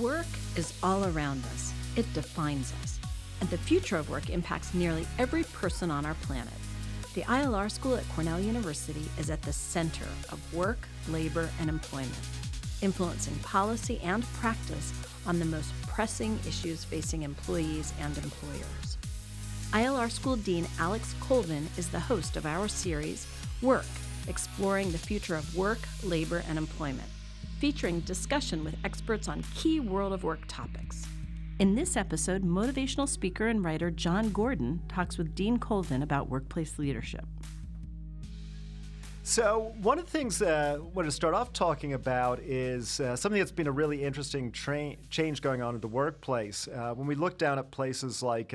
Work is all around us. It defines us. And the future of work impacts nearly every person on our planet. The ILR School at Cornell University is at the center of work, labor, and employment, influencing policy and practice on the most pressing issues facing employees and employers. ILR School Dean Alex Colvin is the host of our series, Work, Exploring the Future of Work, Labor, and Employment, featuring discussion with experts on key world of work topics. In this episode, motivational speaker and writer Jon Gordon talks with Dean Colvin about workplace leadership. So one of the things I want to start off talking about is something that's been a really interesting change going on in the workplace. When we look down at places like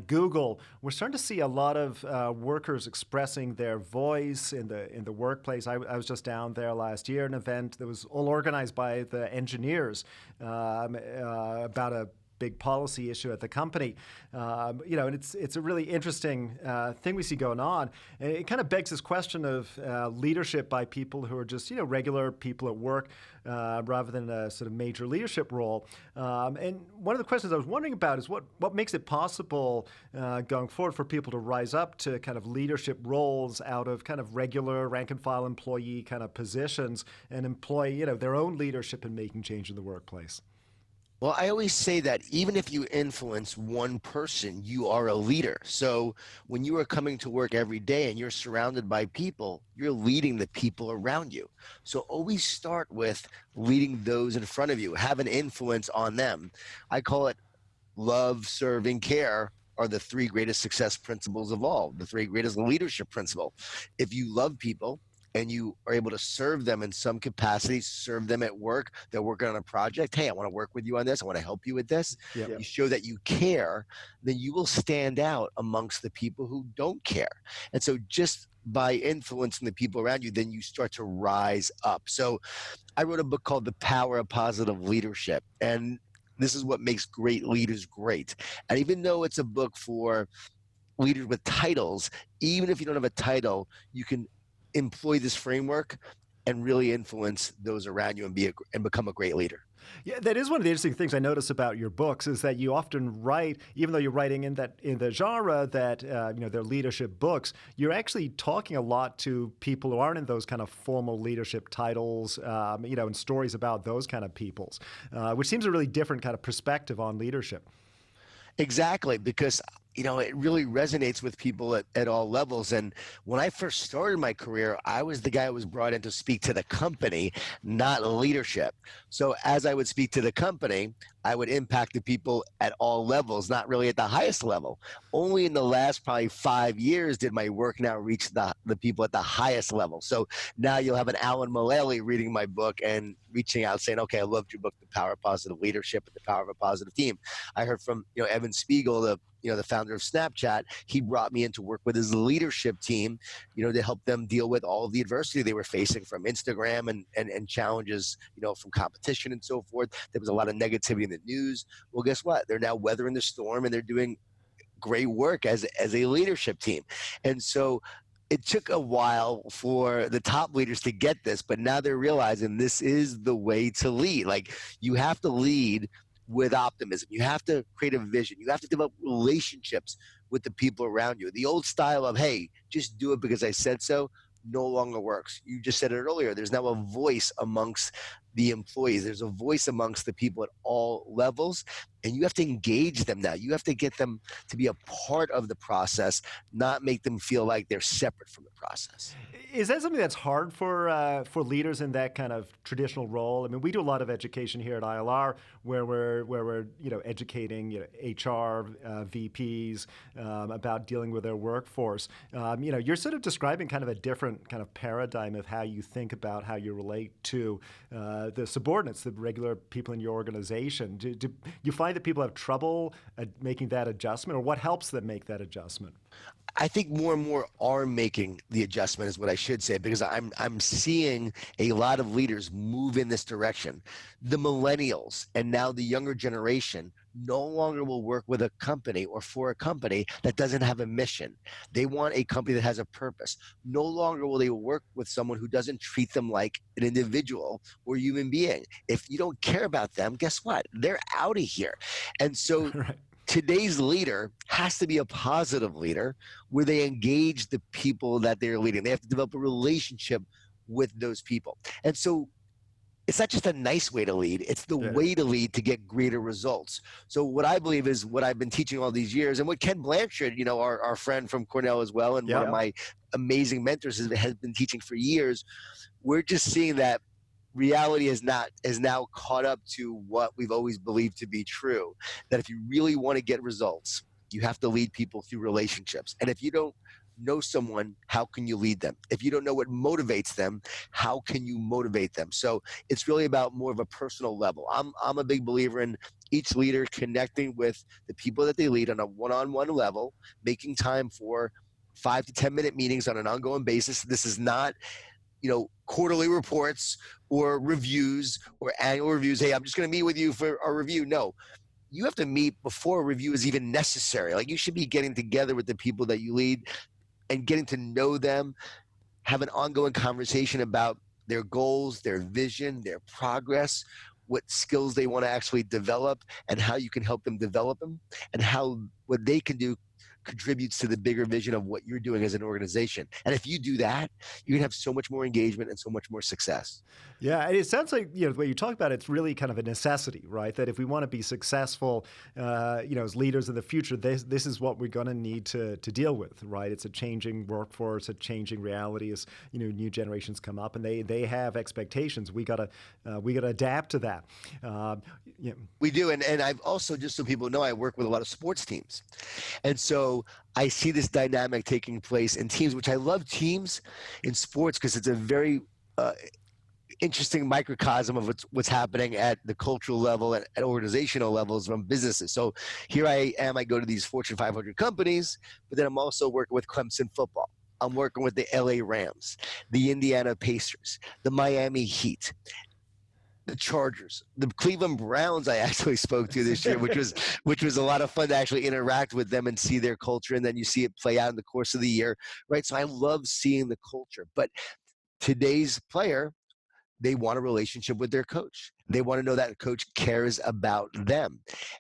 Google, we're starting to see a lot of workers expressing their voice in the workplace. I was just down there last year, an event that was all organized by the engineers about a big policy issue at the company, and it's a really interesting thing we see going on. And it kind of begs this question of leadership by people who are just regular people at work, rather than a sort of major leadership role. And one of the questions I was wondering about is what makes it possible going forward for people to rise up to kind of leadership roles out of kind of regular rank and file employee kind of positions and employ their own leadership in making change in the workplace. Well, I always say that even if you influence one person, you are a leader. So when you are coming to work every day and you're surrounded by people, you're leading the people around you. So always start with leading those in front of you, have an influence on them. I call it love, serve, and care are the three greatest success principles of all, the three greatest leadership principle. If you love people, and you are able to serve them in some capacity, serve them at work, they're working on a project. Hey, I want to work with you on this. I want to help you with this. Yep. You show that you care, then you will stand out amongst the people who don't care. And so just by influencing the people around you, then you start to rise up. So I wrote a book called The Power of Positive Leadership. And this is what makes great leaders great. And even though it's a book for leaders with titles, even if you don't have a title, you can employ this framework and really influence those around you and become a great leader. Yeah, that is one of the interesting things I notice about your books is that you often write, even though you're writing in the genre that they're leadership books, you're actually talking a lot to people who aren't in those kind of formal leadership titles, and stories about those kind of peoples, which seems a really different kind of perspective on leadership. Exactly, because it really resonates with people at all levels. And when I first started my career, I was the guy who was brought in to speak to the company, not leadership. So as I would speak to the company, I would impact the people at all levels, not really at the highest level. Only in the last probably 5 years did my work now reach the people at the highest level. So now you'll have an Alan Mullally reading my book and reaching out saying, okay, I loved your book, The Power of Positive Leadership and the Power of a Positive Team. I heard from Evan Spiegel, the founder of Snapchat. He brought me in to work with his leadership team, to help them deal with all of the adversity they were facing from Instagram and challenges, from competition and so forth. There was a lot of negativity in the news. Well, guess what? They're now weathering the storm and they're doing great work as a leadership team. And so it took a while for the top leaders to get this, but now they're realizing this is the way to lead. Like, you have to lead with optimism. You have to create a vision. You have to develop relationships with the people around you. The old style of, hey, just do it because I said so, no longer works. You just said it earlier. There's now a voice amongst the employees. There's a voice amongst the people at all levels, and you have to engage them now. You have to get them to be a part of the process, not make them feel like they're separate from the process. Is that something that's hard for leaders in that kind of traditional role? I mean, we do a lot of education here at ILR, where we're educating HR VPs about dealing with their workforce. You're sort of describing kind of a different kind of paradigm of how you think about how you relate to the subordinates, the regular people in your organization. Do you find that people have trouble at making that adjustment, or what helps them make that adjustment? I think more and more are making the adjustment, is what I should say, because I'm seeing a lot of leaders move in this direction. The millennials and now the younger generation no longer will work with a company or for a company that doesn't have a mission. They want a company that has a purpose. No longer will they work with someone who doesn't treat them like an individual or human being. If you don't care about them, guess what? They're out of here. And so Right. today's leader has to be a positive leader where they engage the people that they're leading. They have to develop a relationship with those people. And so it's not just a nice way to lead, it's the Yeah. way to lead to get greater results. So what I believe is what I've been teaching all these years, and what Ken Blanchard, our friend from Cornell as well, and one of my amazing mentors has been teaching for years. We're just seeing that reality is now caught up to what we've always believed to be true, that if you really want to get results, you have to lead people through relationships. And if you don't know someone, how can you lead them? If you don't know what motivates them, how can you motivate them? So it's really about more of a personal level. I'm a big believer in each leader connecting with the people that they lead on a one-on-one level, making time for 5 to 10 minute meetings on an ongoing basis. This is not quarterly reports or reviews or annual reviews. Hey, I'm just going to meet with you for a review. No, you have to meet before a review is even necessary. Like, you should be getting together with the people that you lead and getting to know them, have an ongoing conversation about their goals, their vision, their progress, what skills they want to actually develop, and how you can help them develop them, and how what they can do contributes to the bigger vision of what you're doing as an organization. And if you do that, you can have so much more engagement and so much more success. Yeah, it sounds like the way you talk about it's really kind of a necessity, right? That if we want to be successful, as leaders in the future, this is what we're going to need to deal with, right? It's a changing workforce, a changing reality as new generations come up, and they have expectations. We gotta adapt to that. We do, and I've also, just so people know, I work with a lot of sports teams, and so I see this dynamic taking place in teams, which I love teams in sports because it's a very interesting microcosm of what's happening at the cultural level and at organizational levels from businesses. So here I am, I go to these Fortune 500 companies, but then I'm also working with Clemson football. I'm working with the LA Rams, the Indiana Pacers, the Miami Heat, the Chargers, the Cleveland Browns. I actually spoke to this year, which was a lot of fun to actually interact with them and see their culture, and then you see it play out in the course of the year, right? So I love seeing the culture. But today's player, they want a relationship with their coach. They want to know that coach cares about them.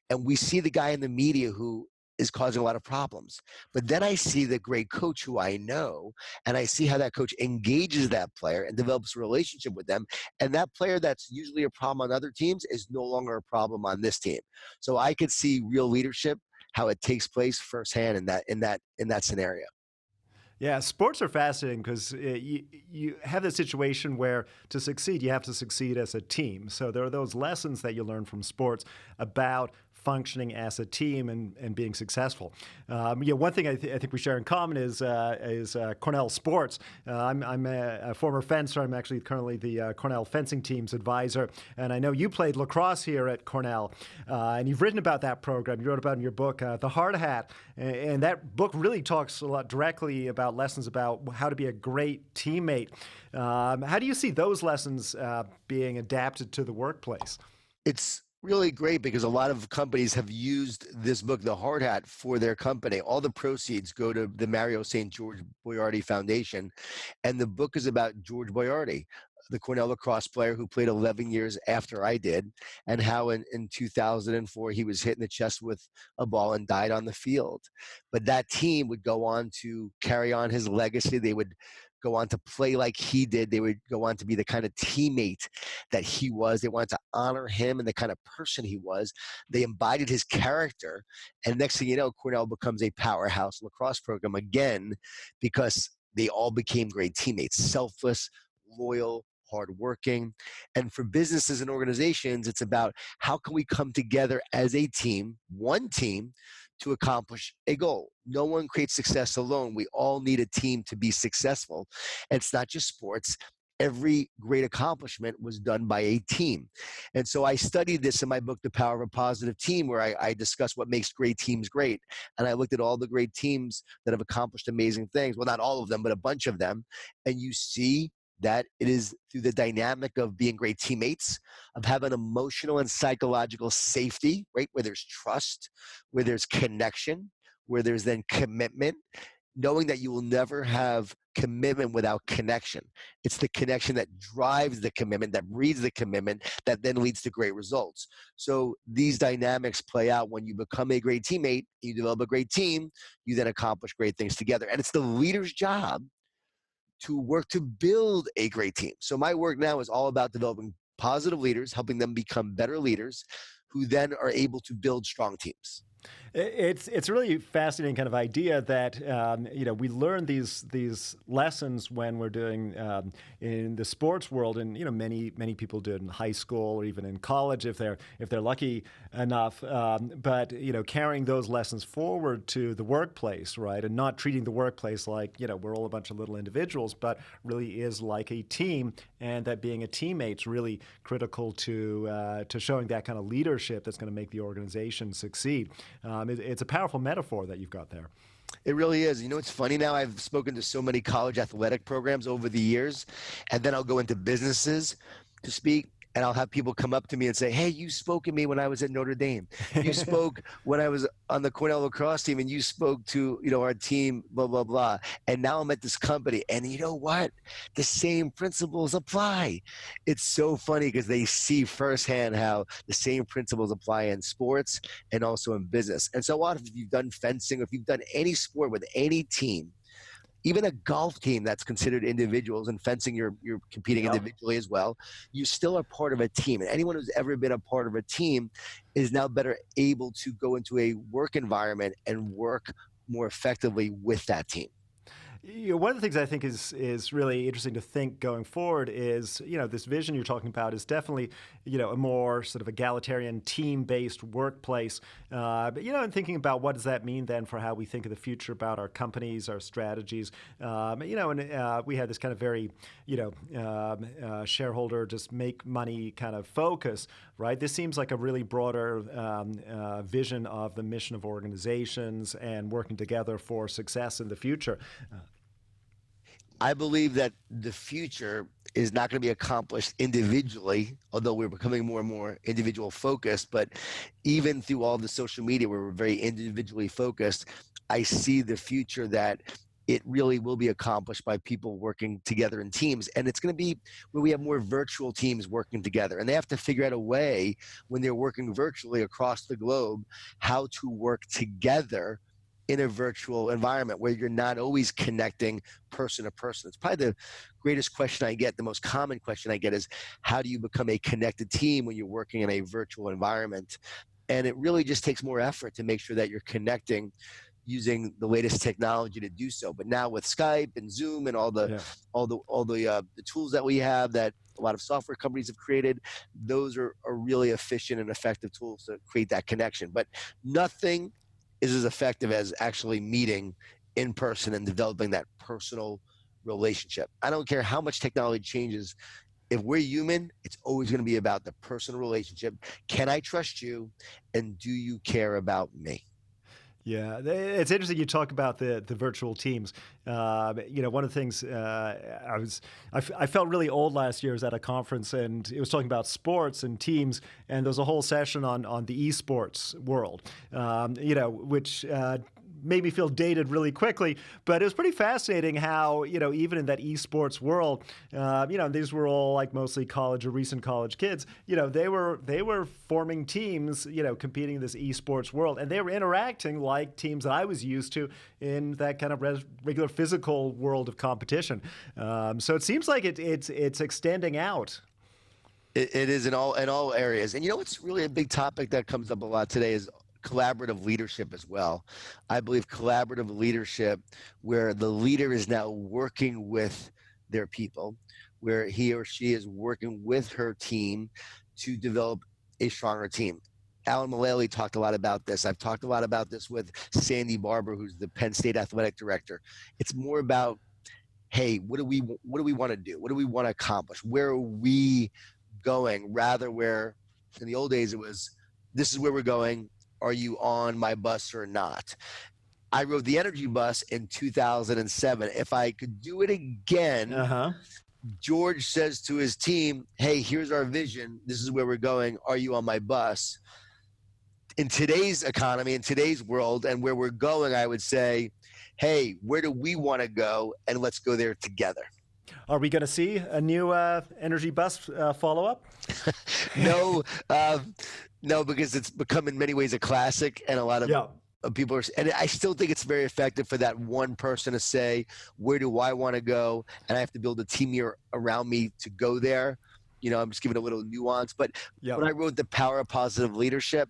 And we see the guy in the media who is causing a lot of problems. But then I see the great coach who I know, and I see how that coach engages that player and develops a relationship with them. And that player that's usually a problem on other teams is no longer a problem on this team. So I could see real leadership, how it takes place firsthand in that scenario. Yeah, sports are fascinating because you have the situation where to succeed, you have to succeed as a team. So there are those lessons that you learn from sports about functioning as a team and being successful. One thing I think we share in common is Cornell sports. I'm a former fencer. I'm actually currently the Cornell fencing team's advisor. And I know you played lacrosse here at Cornell. And you've written about that program. You wrote about it in your book, The Hard Hat. And that book really talks a lot directly about lessons about how to be a great teammate. How do you see those lessons being adapted to the workplace? It's really great because a lot of companies have used this book, The Hard Hat, for their company. All the proceeds go to the Mario St. George Boiardi Foundation. And the book is about George Boiardi, the Cornell lacrosse player who played 11 years after I did, and how in 2004 he was hit in the chest with a ball and died on the field. But that team would go on to carry on his legacy. They would go on to play like he did. They would go on to be the kind of teammate that he was. They wanted to honor him and the kind of person he was. They embodied his character. And next thing you know, Cornell becomes a powerhouse lacrosse program again because they all became great teammates, selfless, loyal, hardworking. And for businesses and organizations, it's about how can we come together as a team, one team, to accomplish a goal. No one creates success alone. We all need a team to be successful. And it's not just sports. Every great accomplishment was done by a team. And so I studied this in my book, The Power of a Positive Team, where I discuss what makes great teams great. And I looked at all the great teams that have accomplished amazing things. Well, not all of them, but a bunch of them. And you see that it is through the dynamic of being great teammates, of having emotional and psychological safety, right? Where there's trust, where there's connection, where there's then commitment, knowing that you will never have commitment without connection. It's the connection that drives the commitment, that breeds the commitment, that then leads to great results. So these dynamics play out when you become a great teammate, you develop a great team, you then accomplish great things together. And it's the leader's job to work to build a great team. So my work now is all about developing positive leaders, helping them become better leaders who then are able to build strong teams. It's a really fascinating kind of idea that we learn these lessons when we're doing in the sports world, and many people do it in high school or even in college if they're lucky enough. But carrying those lessons forward to the workplace, right, and not treating the workplace like we're all a bunch of little individuals, but really is like a team, and that being a teammate's really critical to showing that kind of leadership that's going to make the organization succeed. It's a powerful metaphor that you've got there. It really is. It's funny now. I've spoken to so many college athletic programs over the years, and then I'll go into businesses to speak, and I'll have people come up to me and say, hey, you spoke to me when I was at Notre Dame. You spoke when I was on the Cornell lacrosse team, and you spoke to, our team, blah, blah, blah. And now I'm at this company, and you know what? The same principles apply. It's so funny because they see firsthand how the same principles apply in sports and also in business. And so what if you've done fencing, or if you've done any sport with any team, even a golf team that's considered individuals, and fencing you're competing individually as well, you still are part of a team. And anyone who's ever been a part of a team is now better able to go into a work environment and work more effectively with that team. One of the things I think is really interesting to think going forward is, this vision you're talking about is definitely, a more sort of egalitarian, team-based workplace. But, and thinking about what does that mean then for how we think of the future about our companies, our strategies. And we had this kind of very, shareholder just make money kind of focus, right? This seems like a really broader vision of the mission of organizations and working together for success in the future. I believe that the future is not going to be accomplished individually, although we're becoming more and more individual focused. But even through all the social media where we're very individually focused, I see the future that it really will be accomplished by people working together in teams. And it's going to be where we have more virtual teams working together. And they have to figure out a way when they're working virtually across the globe, how to work together in a virtual environment where you're not always connecting person to person. It's probably the greatest question I get. The most common question I get is, how do you become a connected team when you're working in a virtual environment? And it really just takes more effort to make sure that you're connecting using the latest technology to do so. But now with Skype and Zoom and all the tools that we have that a lot of software companies have created, those are really efficient and effective tools to create that connection. But nothing is as effective as actually meeting in person and developing that personal relationship. I don't care how much technology changes. If we're human, it's always going to be about the personal relationship. Can I trust you? And do you care about me? Yeah, it's interesting you talk about the virtual teams. One of the things I felt really old last year. I was at a conference and it was talking about sports and teams, and there was a whole session on the esports world, which made me feel dated really quickly. But it was pretty fascinating how, even in that esports world, these were all like mostly college or recent college kids, they were forming teams, competing in this esports world, and they were interacting like teams that I was used to in that kind of regular physical world of competition. So it seems like it's extending out. It is in all areas. And what's really a big topic that comes up a lot today is collaborative leadership as well. I believe collaborative leadership, where the leader is now working with their people, where he or she is working with her team to develop a stronger team. Alan Mullally talked a lot about this. I've talked a lot about this with Sandy Barber, who's the Penn State athletic director. It's more about, hey, what do we want to do? What do we want to accomplish? Where are we going? Rather, where in the old days it was, this is where we're going. Are you on my bus or not? I rode the energy bus in 2007. If I could do it again, George says to his team, hey, here's our vision. This is where we're going. Are you on my bus? In today's economy, in today's world, and where we're going, I would say, hey, where do we want to go? And let's go there together. Are we going to see a new energy bus follow-up? No, no, because it's become in many ways a classic, and a lot of people are, and I still think it's very effective for that one person to say, where do I want to go? And I have to build a team here around me to go there. You know, I'm just giving a little nuance, but when I wrote The Power of Positive Leadership,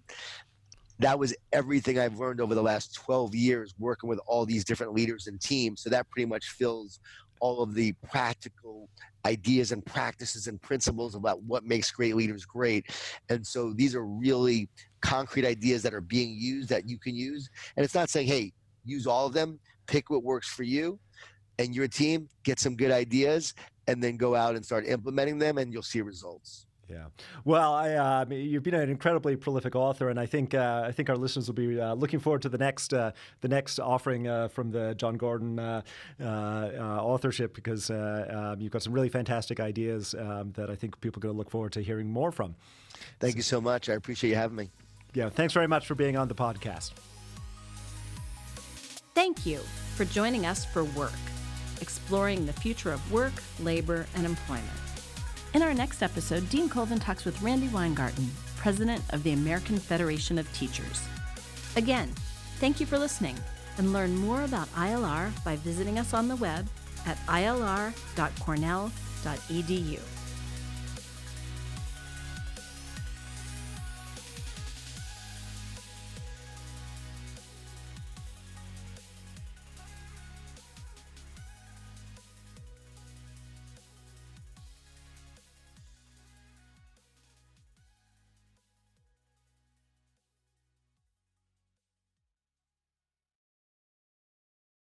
that was everything I've learned over the last 12 years working with all these different leaders and teams. So that pretty much fills all of the practical ideas and practices and principles about what makes great leaders great. And so these are really concrete ideas that are being used that you can use. And it's not saying, hey, use all of them, pick what works for you and your team, get some good ideas, and then go out and start implementing them, and you'll see results. Yeah. Well, you've been an incredibly prolific author, and I think our listeners will be looking forward to the next offering from the Jon Gordon authorship, because you've got some really fantastic ideas that I think people are going to look forward to hearing more from. Thank you so much. I appreciate you having me. Yeah. Thanks very much for being on the podcast. Thank you for joining us for Work, exploring the future of work, labor, and employment. In our next episode, Dean Colvin talks with Randy Weingarten, president of the American Federation of Teachers. Again, thank you for listening, and learn more about ILR by visiting us on the web at ilr.cornell.edu.